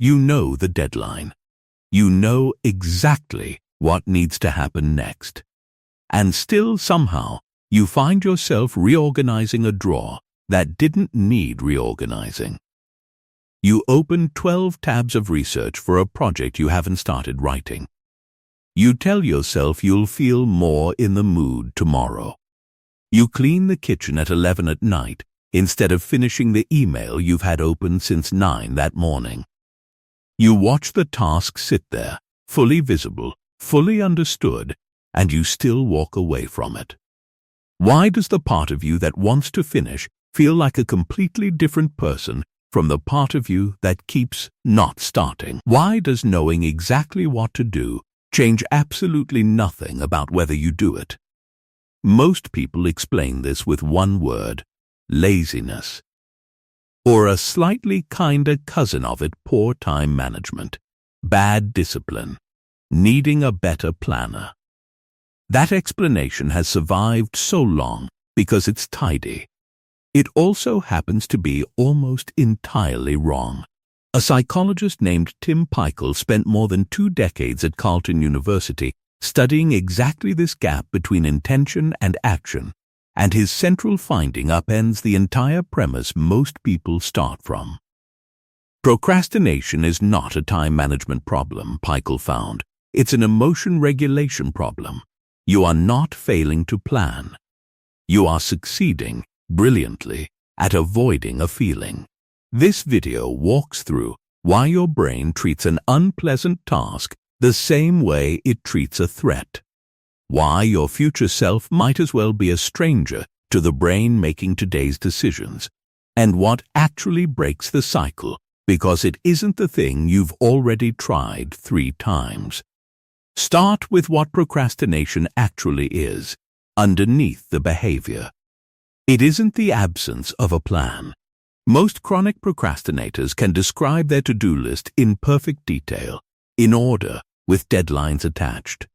You know the deadline. You know exactly what needs to happen next. And still somehow you find yourself reorganizing a drawer that didn't need reorganizing. You open 12 tabs of research for a project you haven't started writing. You tell yourself you'll feel more in the mood tomorrow. You clean the kitchen at 11 at night instead of finishing the email you've had open since 9 that morning. You watch the task sit there, fully visible, fully understood, and you still walk away from it. Why does the part of you that wants to finish feel like a completely different person from the part of you that keeps not starting? Why does knowing exactly what to do change absolutely nothing about whether you do it? Most people explain this with one word: laziness. Or a slightly kinder cousin of it, poor time management, bad discipline, needing a better planner. That explanation has survived so long because it's tidy. It also happens to be almost entirely wrong. A psychologist named Tim Pychyl spent more than 2 decades at Carleton University studying exactly this gap between intention and action, and his central finding upends the entire premise most people start from. Procrastination is not a time management problem, Pychyl found. It's an emotion regulation problem. You are not failing to plan. You are succeeding brilliantly at avoiding a feeling. This video walks through why your brain treats an unpleasant task the same way it treats a threat. Why your future self might as well be a stranger to the brain making today's decisions, and what actually breaks the cycle because it isn't the thing you've already tried 3 times. Start with what procrastination actually is, underneath the behavior. It isn't the absence of a plan. Most chronic procrastinators can describe their to-do list in perfect detail, in order, with deadlines attached.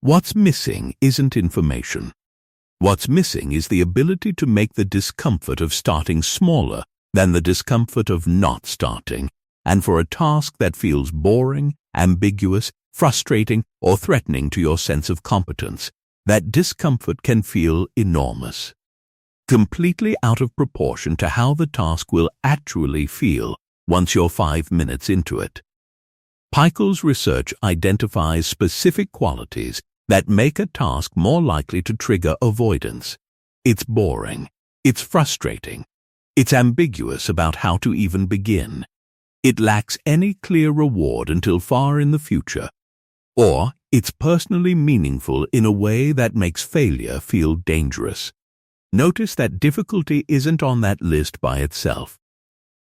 What's missing isn't information. What's missing is the ability to make the discomfort of starting smaller than the discomfort of not starting, and for a task that feels boring, ambiguous, frustrating, or threatening to your sense of competence, that discomfort can feel enormous, completely out of proportion to how the task will actually feel once you're 5 minutes into it. Pycyl's research identifies specific qualities that make a task more likely to trigger avoidance. It's boring. It's frustrating. It's ambiguous about how to even begin. It lacks any clear reward until far in the future. Or it's personally meaningful in a way that makes failure feel dangerous. Notice that difficulty isn't on that list by itself.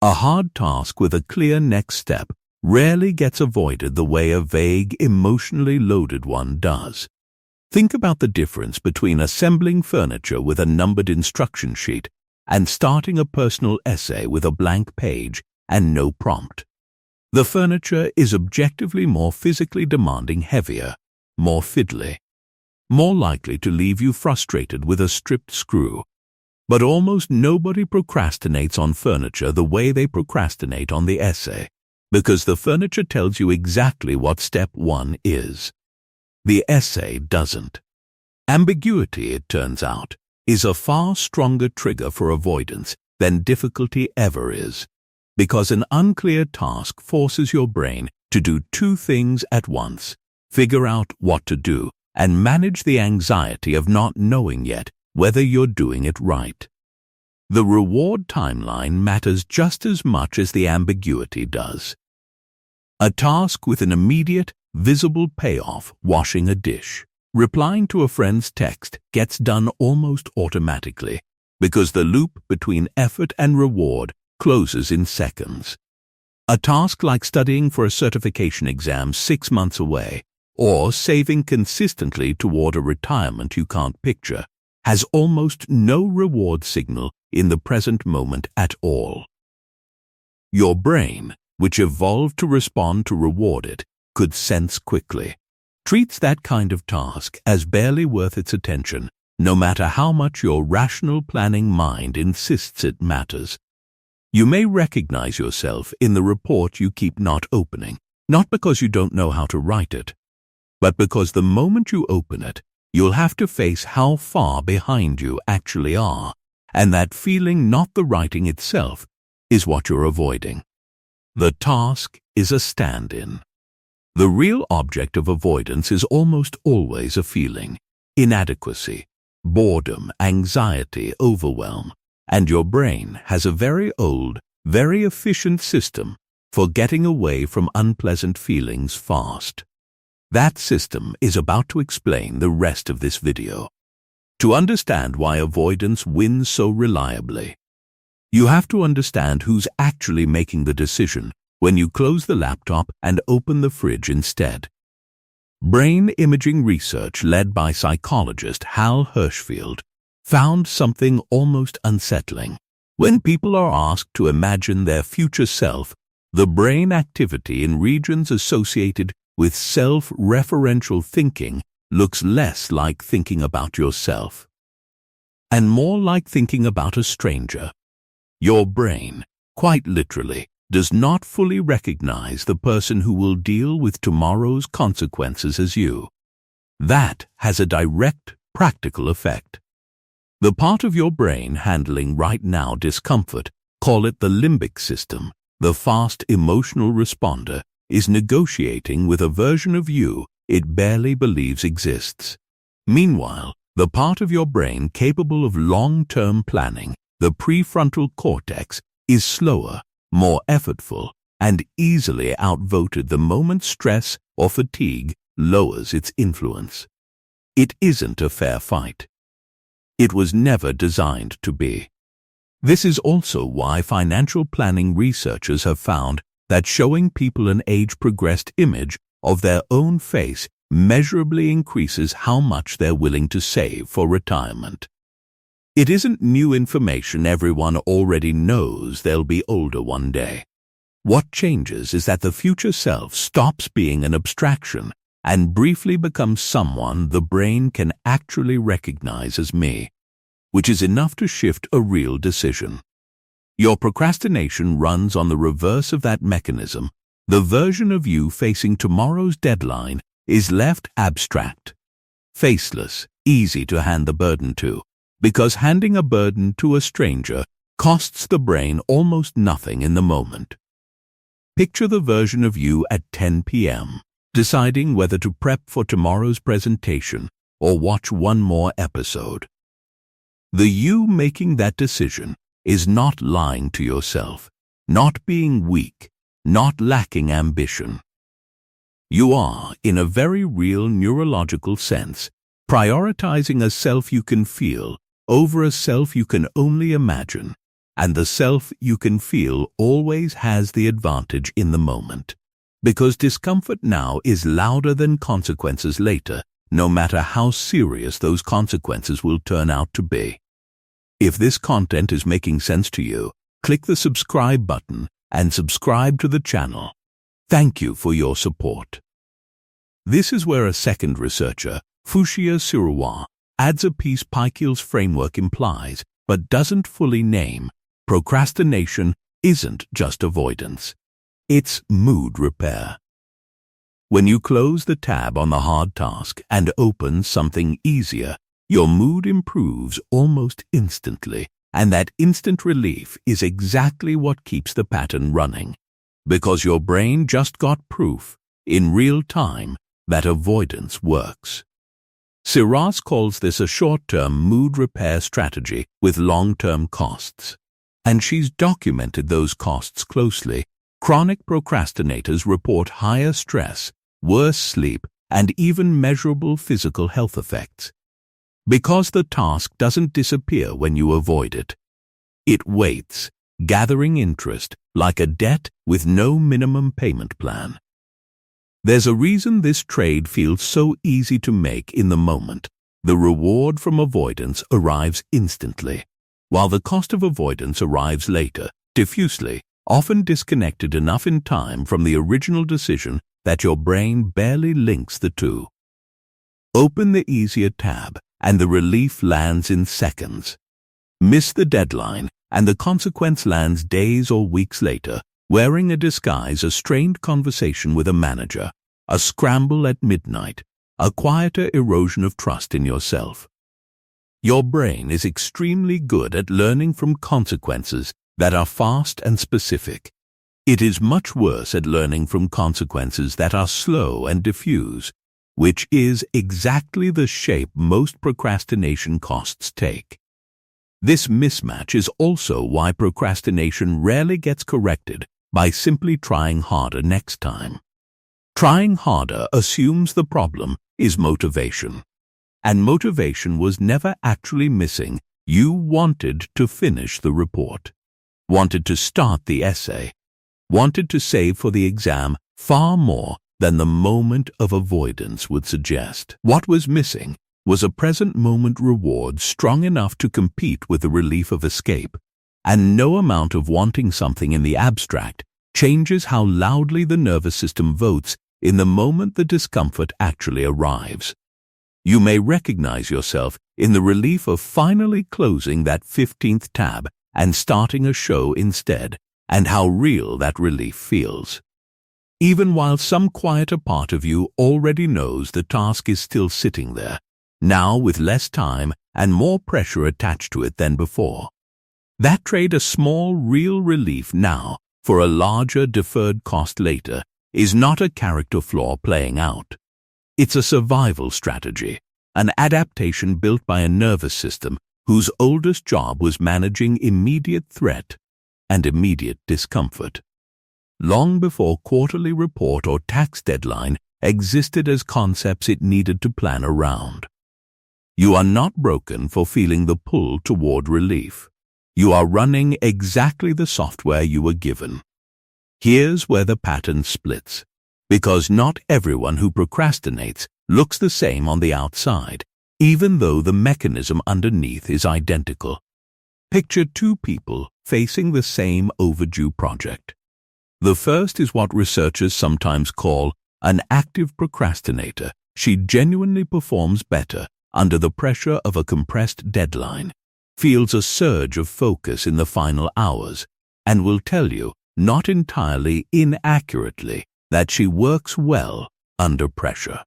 A hard task with a clear next step rarely gets avoided the way a vague, emotionally loaded one does. Think about the difference between assembling furniture with a numbered instruction sheet and starting a personal essay with a blank page and no prompt. The furniture is objectively more physically demanding, heavier, more fiddly, more likely to leave you frustrated with a stripped screw. But almost nobody procrastinates on furniture the way they procrastinate on the essay, because the furniture tells you exactly what step 1 is. The essay doesn't. Ambiguity, it turns out, is a far stronger trigger for avoidance than difficulty ever is, because an unclear task forces your brain to do 2 things at once: figure out what to do and manage the anxiety of not knowing yet whether you're doing it right. The reward timeline matters just as much as the ambiguity does. A task with an immediate, visible payoff, washing a dish, replying to a friend's text, gets done almost automatically because the loop between effort and reward closes in seconds. A task like studying for a certification exam 6 months away, or saving consistently toward a retirement you can't picture, has almost no reward signal in the present moment at all. Your brain, which evolved to respond to reward it could sense quickly, treats that kind of task as barely worth its attention, no matter how much your rational planning mind insists it matters. You may recognize yourself in the report you keep not opening, not because you don't know how to write it, but because the moment you open it, you'll have to face how far behind you actually are, and that feeling, not the writing itself, is what you're avoiding. The task is a stand-in. The real object of avoidance is almost always a feeling: inadequacy, boredom, anxiety, overwhelm, and your brain has a very old, very efficient system for getting away from unpleasant feelings fast. That system is about to explain the rest of this video. To understand why avoidance wins so reliably, you have to understand who's actually making the decision when you close the laptop and open the fridge instead. Brain imaging research led by psychologist Hal Hershfield found something almost unsettling. When people are asked to imagine their future self, the brain activity in regions associated with self-referential thinking looks less like thinking about yourself and more like thinking about a stranger. Your brain, quite literally, does not fully recognize the person who will deal with tomorrow's consequences as you. That has a direct, practical effect. The part of your brain handling right now discomfort, call it the limbic system, the fast emotional responder, is negotiating with a version of you it barely believes exists. Meanwhile, the part of your brain capable of long-term planning, the prefrontal cortex, is slower, more effortful, and easily outvoted the moment stress or fatigue lowers its influence. It isn't a fair fight. It was never designed to be. This is also why financial planning researchers have found that showing people an age-progressed image of their own face measurably increases how much they're willing to save for retirement. It isn't new information. Everyone already knows they'll be older one day. What changes is that the future self stops being an abstraction and briefly becomes someone the brain can actually recognize as me, which is enough to shift a real decision. Your procrastination runs on the reverse of that mechanism. The version of you facing tomorrow's deadline is left abstract, faceless, easy to hand the burden to, because handing a burden to a stranger costs the brain almost nothing in the moment. Picture the version of you at 10 p.m., deciding whether to prep for tomorrow's presentation or watch one more episode. The you making that decision is not lying to yourself, not being weak, not lacking ambition. You are, in a very real neurological sense, prioritizing a self you can feel over a self you can only imagine, and the self you can feel always has the advantage in the moment, because discomfort now is louder than consequences later, no matter how serious those consequences will turn out to be. If this content is making sense to you, click the subscribe button and subscribe to the channel. Thank you for your support. This is where a second researcher, Fuschia Sirois, adds a piece Pychyl's framework implies but doesn't fully name. Procrastination isn't just avoidance. It's mood repair. When you close the tab on the hard task and open something easier, your mood improves almost instantly, and that instant relief is exactly what keeps the pattern running, because your brain just got proof, in real time, that avoidance works. Sirois calls this a short-term mood repair strategy with long-term costs, and she's documented those costs closely. Chronic procrastinators report higher stress, worse sleep, and even measurable physical health effects. Because the task doesn't disappear when you avoid it. It waits, gathering interest, like a debt with no minimum payment plan. There's a reason this trade feels so easy to make in the moment. The reward from avoidance arrives instantly, while the cost of avoidance arrives later, diffusely, often disconnected enough in time from the original decision that your brain barely links the two. Open the easier tab, and the relief lands in seconds. Miss the deadline, and the consequence lands days or weeks later, wearing a disguise, a strained conversation with a manager, a scramble at midnight, a quieter erosion of trust in yourself. Your brain is extremely good at learning from consequences that are fast and specific. It is much worse at learning from consequences that are slow and diffuse, which is exactly the shape most procrastination costs take. This mismatch is also why procrastination rarely gets corrected by simply trying harder next time. Trying harder assumes the problem is motivation. And motivation was never actually missing. You wanted to finish the report, wanted to start the essay, wanted to save for the exam far more than the moment of avoidance would suggest. What was missing was a present moment reward strong enough to compete with the relief of escape, and no amount of wanting something in the abstract changes how loudly the nervous system votes in the moment the discomfort actually arrives. You may recognize yourself in the relief of finally closing that 15th tab and starting a show instead, and how real that relief feels. Even while some quieter part of you already knows the task is still sitting there, now with less time and more pressure attached to it than before. That trade a small real relief now for a larger deferred cost later is not a character flaw playing out. It's a survival strategy, an adaptation built by a nervous system whose oldest job was managing immediate threat and immediate discomfort. Long before quarterly report or tax deadline existed as concepts it needed to plan around. You are not broken for feeling the pull toward relief. You are running exactly the software you were given. Here's where the pattern splits, because not everyone who procrastinates looks the same on the outside, even though the mechanism underneath is identical. Picture two people facing the same overdue project. The first is what researchers sometimes call an active procrastinator. She genuinely performs better under the pressure of a compressed deadline, feels a surge of focus in the final hours, and will tell you, not entirely inaccurately, that she works well under pressure.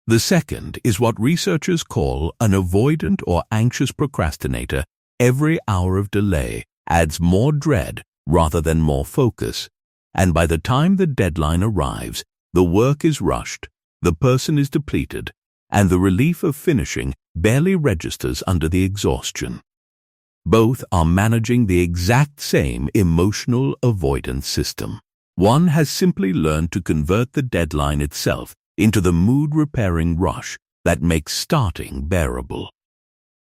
The second is what researchers call an avoidant or anxious procrastinator. Every hour of delay adds more dread rather than more focus, and by the time the deadline arrives, the work is rushed, the person is depleted, and the relief of finishing barely registers under the exhaustion. Both are managing the exact same emotional avoidance system. One has simply learned to convert the deadline itself into the mood-repairing rush that makes starting bearable.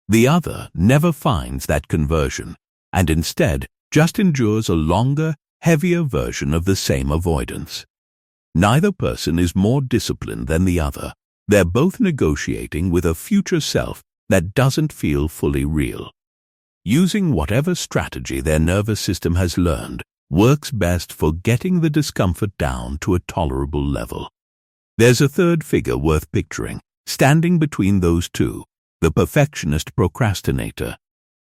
The other never finds that conversion, and instead just endures a longer, heavier version of the same avoidance. Neither person is more disciplined than the other. They're both negotiating with a future self that doesn't feel fully real. Using whatever strategy their nervous system has learned works best for getting the discomfort down to a tolerable level. There's a third figure worth picturing, standing between those two, the perfectionist procrastinator,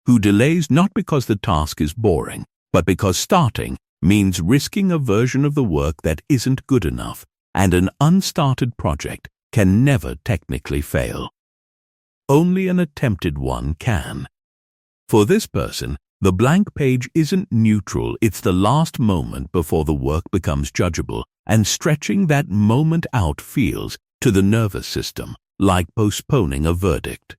who delays not because the task is boring, but because starting means risking a version of the work that isn't good enough, and an unstarted project can never technically fail. Only an attempted one can. For this person, the blank page isn't neutral, it's the last moment before the work becomes judgeable, and stretching that moment out feels, to the nervous system, like postponing a verdict.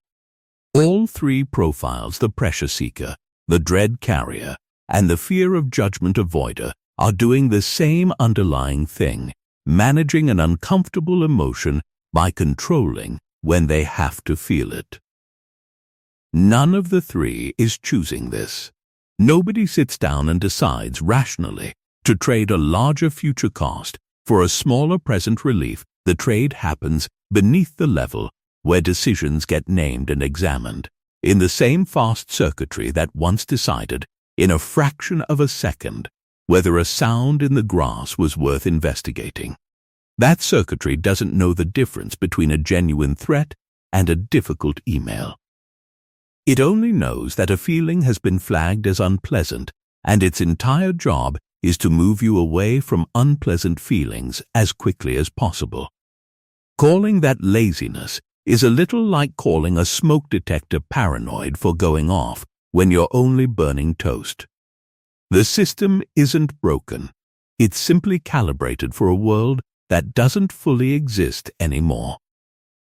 All three profiles, the pressure seeker, the dread carrier, and the fear of judgment avoider, are doing the same underlying thing, managing an uncomfortable emotion by controlling when they have to feel it. None of the three is choosing this. Nobody sits down and decides rationally to trade a larger future cost for a smaller present relief. The trade happens beneath the level where decisions get named and examined, in the same fast circuitry that once decided, in a fraction of a second, whether a sound in the grass was worth investigating. That circuitry doesn't know the difference between a genuine threat and a difficult email. It only knows that a feeling has been flagged as unpleasant, and its entire job is to move you away from unpleasant feelings as quickly as possible. Calling that laziness is a little like calling a smoke detector paranoid for going off when you're only burning toast. The system isn't broken. It's simply calibrated for a world that doesn't fully exist anymore.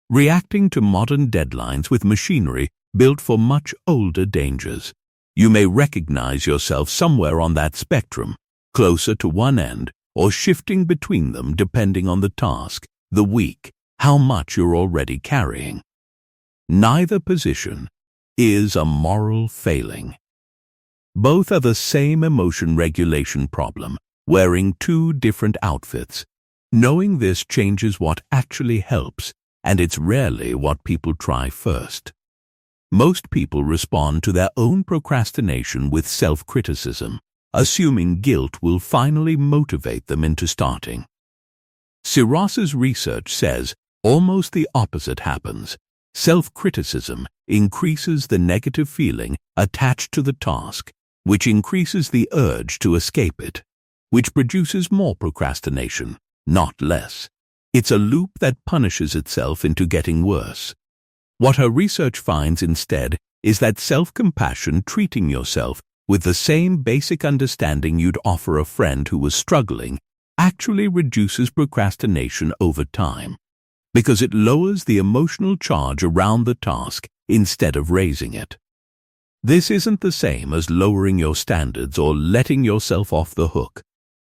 Reacting to modern deadlines with machinery built for much older dangers, you may recognize yourself somewhere on that spectrum, closer to one end or shifting between them depending on the task, the week, how much you're already carrying. Neither position is a moral failing. Both are the same emotion regulation problem, wearing two different outfits. Knowing this changes what actually helps, and it's rarely what people try first. Most people respond to their own procrastination with self-criticism, assuming guilt will finally motivate them into starting. Sirois' research says almost the opposite happens. Self-criticism increases the negative feeling attached to the task, which increases the urge to escape it, which produces more procrastination, not less. It's a loop that punishes itself into getting worse. What her research finds instead is that self-compassion, treating yourself with the same basic understanding you'd offer a friend who was struggling, actually reduces procrastination over time, because it lowers the emotional charge around the task instead of raising it. This isn't the same as lowering your standards or letting yourself off the hook.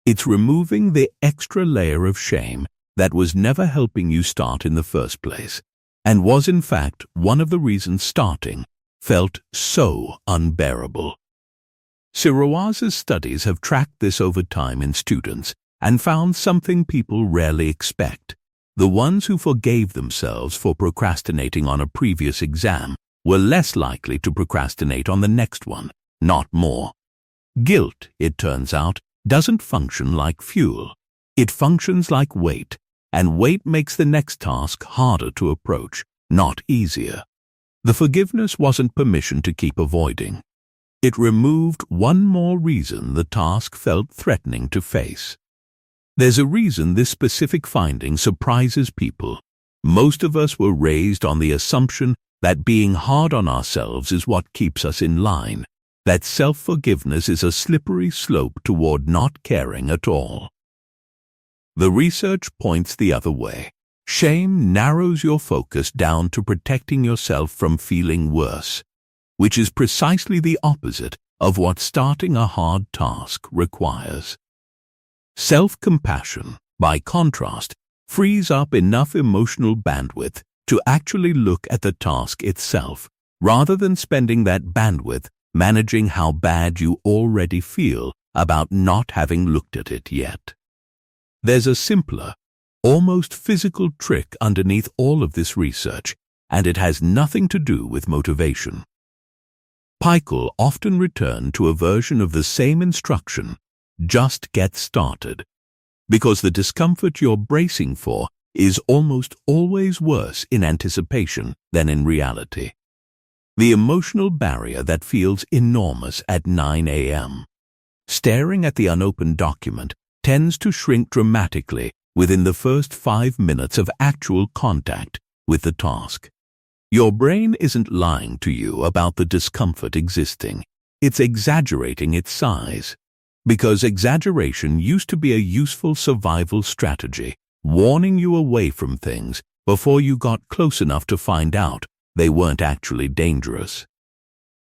It's removing the extra layer of shame that was never helping you start in the first place, and was in fact one of the reasons starting felt so unbearable. Sirois' studies have tracked this over time in students and found something people rarely expect. The ones who forgave themselves for procrastinating on a previous exam were less likely to procrastinate on the next one, not more. Guilt, it turns out, doesn't function like fuel. It functions like weight, and weight makes the next task harder to approach, not easier. The forgiveness wasn't permission to keep avoiding. It removed one more reason the task felt threatening to face. There's a reason this specific finding surprises people. Most of us were raised on the assumption that being hard on ourselves is what keeps us in line, that self-forgiveness is a slippery slope toward not caring at all. The research points the other way. Shame narrows your focus down to protecting yourself from feeling worse, which is precisely the opposite of what starting a hard task requires. Self-compassion, by contrast, frees up enough emotional bandwidth to actually look at the task itself, rather than spending that bandwidth managing how bad you already feel about not having looked at it yet. There's a simpler, almost physical trick underneath all of this research, and it has nothing to do with motivation. Pychyl often returned to a version of the same instruction, just get started, because the discomfort you're bracing for is almost always worse in anticipation than in reality. The emotional barrier that feels enormous at 9 a.m. Staring at the unopened document tends to shrink dramatically within the first 5 minutes of actual contact with the task. Your brain isn't lying to you about the discomfort existing. It's exaggerating its size. Because exaggeration used to be a useful survival strategy, warning you away from things before you got close enough to find out they weren't actually dangerous.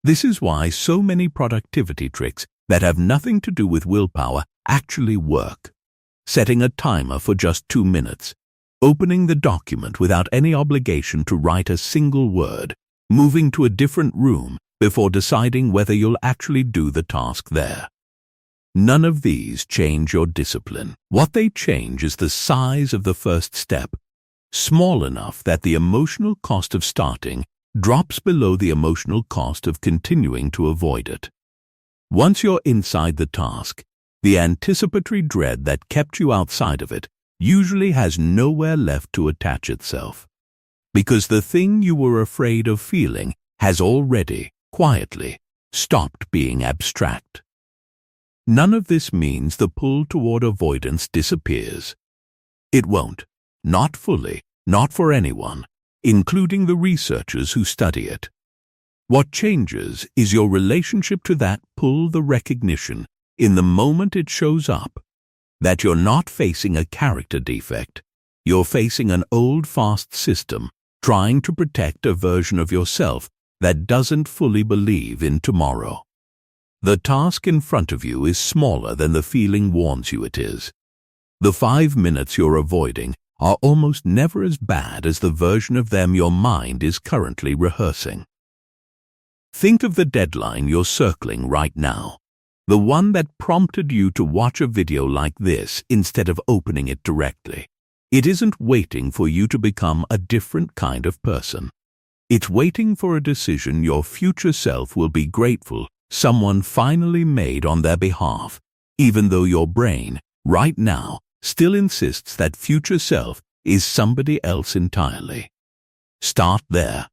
This is why so many productivity tricks that have nothing to do with willpower actually work. Setting a timer for just 2 minutes, opening the document without any obligation to write a single word, moving to a different room before deciding whether you'll actually do the task there. None of these change your discipline. What they change is the size of the first step, small enough that the emotional cost of starting drops below the emotional cost of continuing to avoid it. Once you're inside the task, the anticipatory dread that kept you outside of it usually has nowhere left to attach itself, because the thing you were afraid of feeling has already, quietly, stopped being abstract. None of this means the pull toward avoidance disappears. It won't, not fully, not for anyone, including the researchers who study it. What changes is your relationship to that pull, the recognition, in the moment it shows up, that you're not facing a character defect, you're facing an old fast system trying to protect a version of yourself that doesn't fully believe in tomorrow. The task in front of you is smaller than the feeling warns you it is. The 5 minutes you're avoiding are almost never as bad as the version of them your mind is currently rehearsing. Think of the deadline you're circling right now, the one that prompted you to watch a video like this instead of opening it directly. It isn't waiting for you to become a different kind of person. It's waiting for a decision your future self will be grateful someone finally made on their behalf, even though your brain, right now, still insists that future self is somebody else entirely. Start there.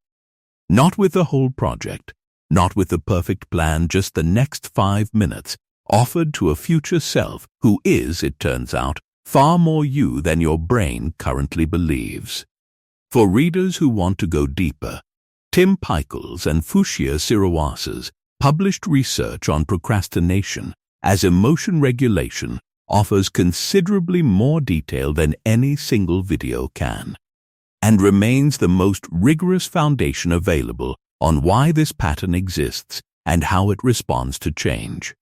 Not with the whole project, not with the perfect plan, just the next 5 minutes offered to a future self who is, it turns out, far more you than your brain currently believes. For readers who want to go deeper, Tim Pychyl's and Fuschia Sirois' published research on procrastination as emotion regulation offers considerably more detail than any single video can, and remains the most rigorous foundation available on why this pattern exists and how it responds to change.